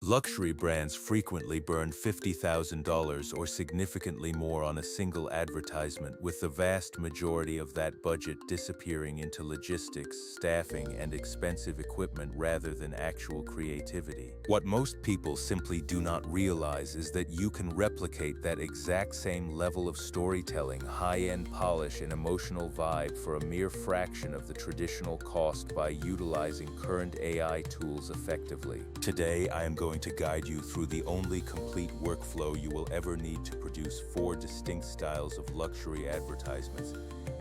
Luxury brands frequently burn $50,000 or significantly more on a single advertisement, with the vast majority of that budget disappearing into logistics, staffing, and expensive equipment rather than actual creativity. What most people simply do not realize is that you can replicate that exact same level of storytelling, high-end polish, and emotional vibe for a mere fraction of the traditional cost by utilizing current AI tools effectively. Today, I am going to guide you through the only complete workflow you will ever need to produce 4 distinct styles of luxury advertisements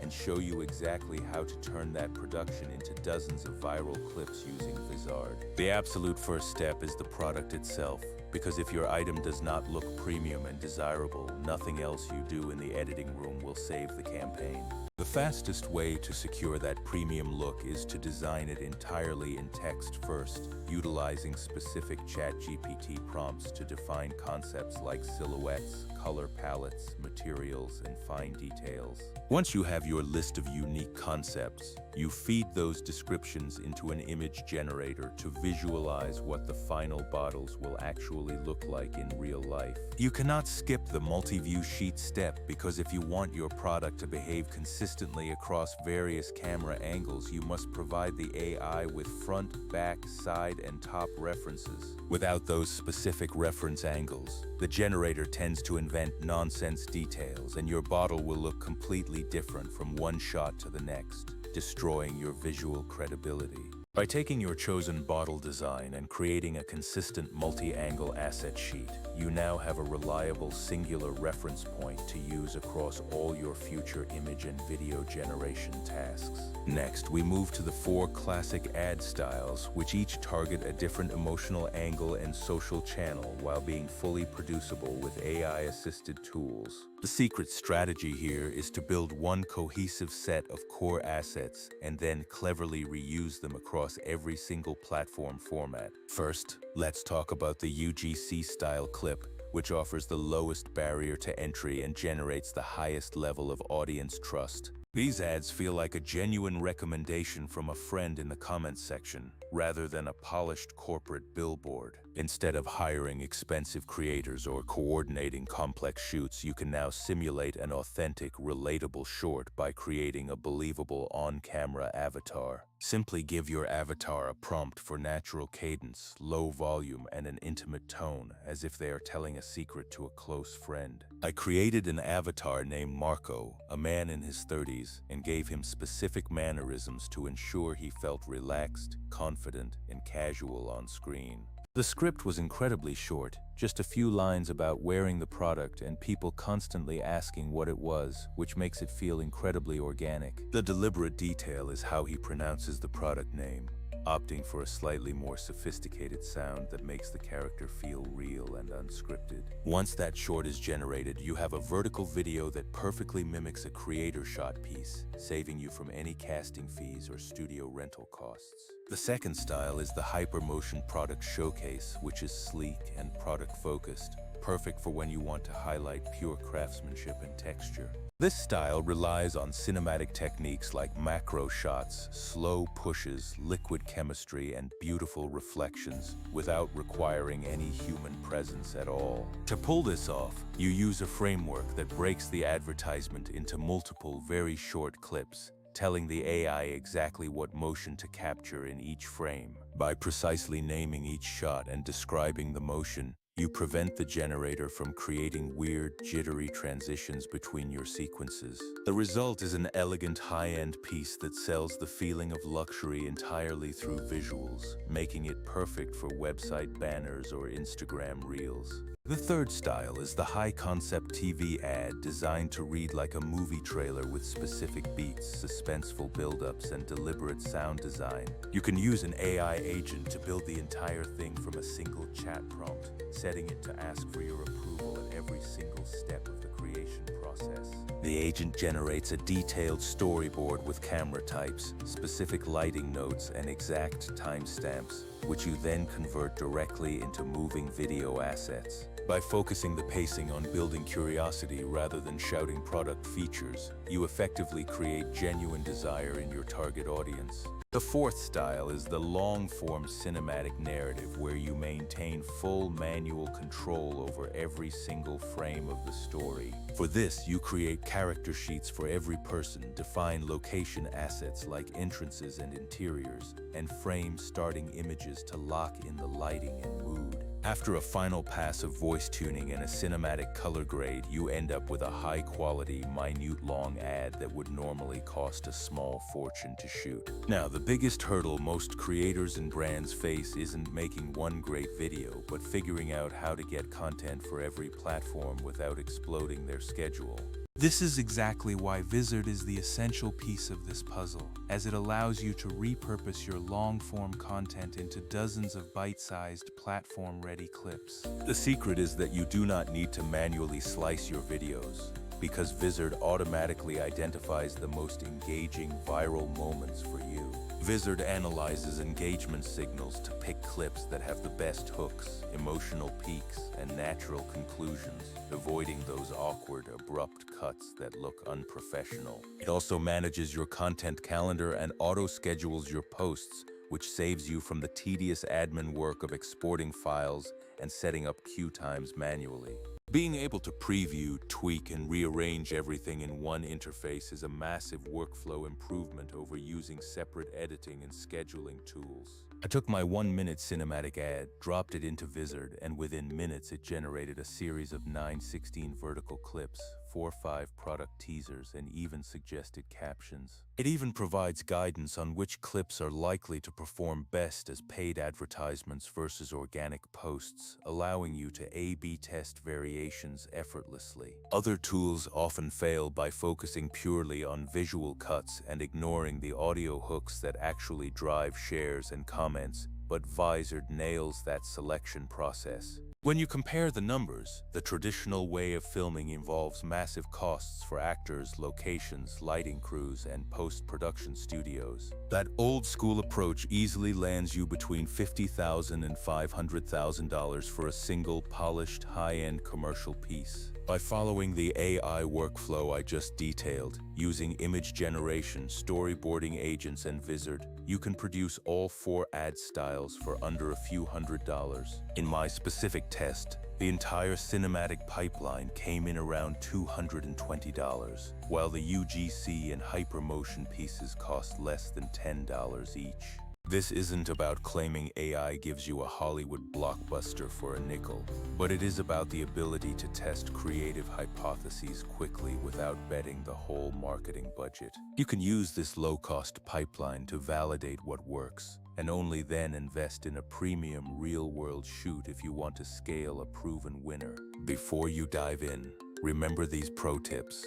and show you exactly how to turn that production into dozens of viral clips using Vizard. The absolute first step is the product itself, because if your item does not look premium and desirable, nothing else you do in the editing room will save the campaign. The fastest way to secure that premium look is to design it entirely in text first, utilizing specific ChatGPT prompts to define concepts like silhouettes, color palettes, materials, and fine details. Once you have your list of unique concepts, you feed those descriptions into an image generator to visualize what the final bottles will actually look like in real life. You cannot skip the multi-view sheet step, because if you want your product to behave consistently across various camera angles, you must provide the AI with front, back, side, and top references. Without those specific reference angles, the generator tends to invent nonsense details, and your bottle will look completely different from one shot to the next, destroying your visual credibility. By taking your chosen bottle design and creating a consistent multi-angle asset sheet, you now have a reliable singular reference point to use across all your future image and video generation tasks. Next, we move to the 4 classic ad styles, which each target a different emotional angle and social channel while being fully producible with AI-assisted tools. The secret strategy here is to build one cohesive set of core assets and then cleverly reuse them across every single platform format. First, let's talk about the UGC-style clip, which offers the lowest barrier to entry and generates the highest level of audience trust. These ads feel like a genuine recommendation from a friend in the comments section, rather than a polished corporate billboard. Instead of hiring expensive creators or coordinating complex shoots, you can now simulate an authentic, relatable short by creating a believable on-camera avatar. Simply give your avatar a prompt for natural cadence, low volume, and an intimate tone, as if they are telling a secret to a close friend. I created an avatar named Marco, a man in his 30s, and gave him specific mannerisms to ensure he felt relaxed, confident, and casual on screen. The script was incredibly short, just a few lines about wearing the product and people constantly asking what it was, which makes it feel incredibly organic. The deliberate detail is how he pronounces the product name, opting for a slightly more sophisticated sound that makes the character feel real and unscripted. Once that short is generated, you have a vertical video that perfectly mimics a creator shot piece, saving you from any casting fees or studio rental costs. The second style is the hypermotion product showcase, which is sleek and product-focused, perfect for when you want to highlight pure craftsmanship and texture. This style relies on cinematic techniques like macro shots, slow pushes, liquid chemistry, and beautiful reflections, without requiring any human presence at all. To pull this off, you use a framework that breaks the advertisement into multiple, very short clips, telling the AI exactly what motion to capture in each frame. By precisely naming each shot and describing the motion, you prevent the generator from creating weird, jittery transitions between your sequences. The result is an elegant, high-end piece that sells the feeling of luxury entirely through visuals, making it perfect for website banners or Instagram reels. The third style is the high-concept TV ad designed to read like a movie trailer with specific beats, suspenseful build-ups, and deliberate sound design. You can use an AI agent to build the entire thing from a single chat prompt, setting it to ask for your approval at every single step of the creation process. The agent generates a detailed storyboard with camera types, specific lighting notes, and exact timestamps, which you then convert directly into moving video assets. By focusing the pacing on building curiosity rather than shouting product features, you effectively create genuine desire in your target audience. The fourth style is the long-form cinematic narrative, where you maintain full manual control over every single frame of the story. For this, you create character sheets for every person, define location assets like entrances and interiors, and frame starting images to lock in the lighting and mood. After a final pass of voice tuning and a cinematic color grade, you end up with a high-quality, minute-long ad that would normally cost a small fortune to shoot. Now, the biggest hurdle most creators and brands face isn't making one great video, but figuring out how to get content for every platform without exploding their schedule. This is exactly why Vizard is the essential piece of this puzzle, as it allows you to repurpose your long-form content into dozens of bite-sized, platform-ready clips. The secret is that you do not need to manually slice your videos, because Vizard automatically identifies the most engaging viral moments for you. Vizard analyzes engagement signals to pick clips that have the best hooks, emotional peaks, and natural conclusions, avoiding those awkward, abrupt cuts that look unprofessional. It also manages your content calendar and auto-schedules your posts, which saves you from the tedious admin work of exporting files and setting up queue times manually. Being able to preview, tweak, and rearrange everything in one interface is a massive workflow improvement over using separate editing and scheduling tools. I took my 1-minute cinematic ad, dropped it into Vizard, and within minutes it generated a series of 9/16 vertical clips, 4/5 product teasers, and even suggested captions. It even provides guidance on which clips are likely to perform best as paid advertisements versus organic posts, allowing you to A/B test variations effortlessly. Other tools often fail by focusing purely on visual cuts and ignoring the audio hooks that actually drive shares and comments, but Vizard nails that selection process. When you compare the numbers, the traditional way of filming involves massive costs for actors, locations, lighting crews, and post-production studios. That old-school approach easily lands you between $50,000 and $500,000 for a single, polished, high-end commercial piece. By following the AI workflow I just detailed, using image generation, storyboarding agents, and Vizard, you can produce all 4 ad styles for under a few $100s. In my specific test, the entire cinematic pipeline came in around $220, while the UGC and hypermotion pieces cost less than $10 each. This isn't about claiming AI gives you a Hollywood blockbuster for a nickel, but it is about the ability to test creative hypotheses quickly without betting the whole marketing budget. You can use this low-cost pipeline to validate what works, and only then invest in a premium real-world shoot if you want to scale a proven winner. Before you dive in, remember these pro tips.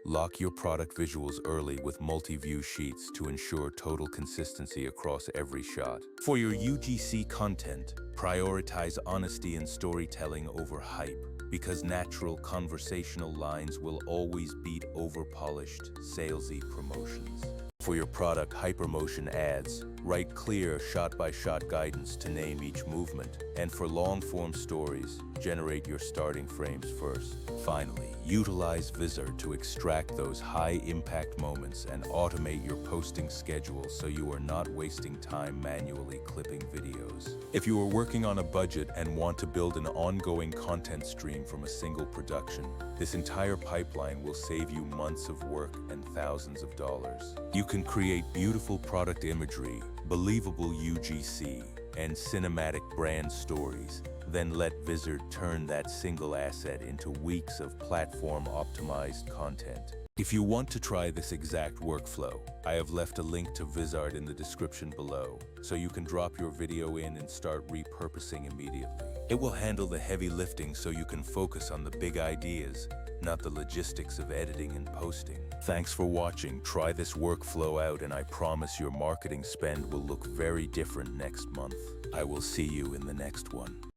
Lock your product visuals early with multi-view sheets to ensure total consistency across every shot. For your UGC content, prioritize honesty and storytelling over hype, because natural conversational lines will always beat over-polished, salesy promotions. For your product-hypermotion ads, write clear shot-by-shot guidance to name each movement. And for long-form stories, generate your starting frames first. Finally, utilize Vizard to extract those high-impact moments and automate your posting schedule so you are not wasting time manually clipping videos. If you are working on a budget and want to build an ongoing content stream from a single production, this entire pipeline will save you months of work and thousands of dollars. You can create beautiful product imagery, believable UGC, and cinematic brand stories, then let Vizard turn that single asset into weeks of platform-optimized content. If you want to try this exact workflow, I have left a link to Vizard in the description below, so you can drop your video in and start repurposing immediately. It will handle the heavy lifting so you can focus on the big ideas, not the logistics of editing and posting. Thanks for watching. Try this workflow out and I promise your marketing spend will look very different next month. I will see you in the next one.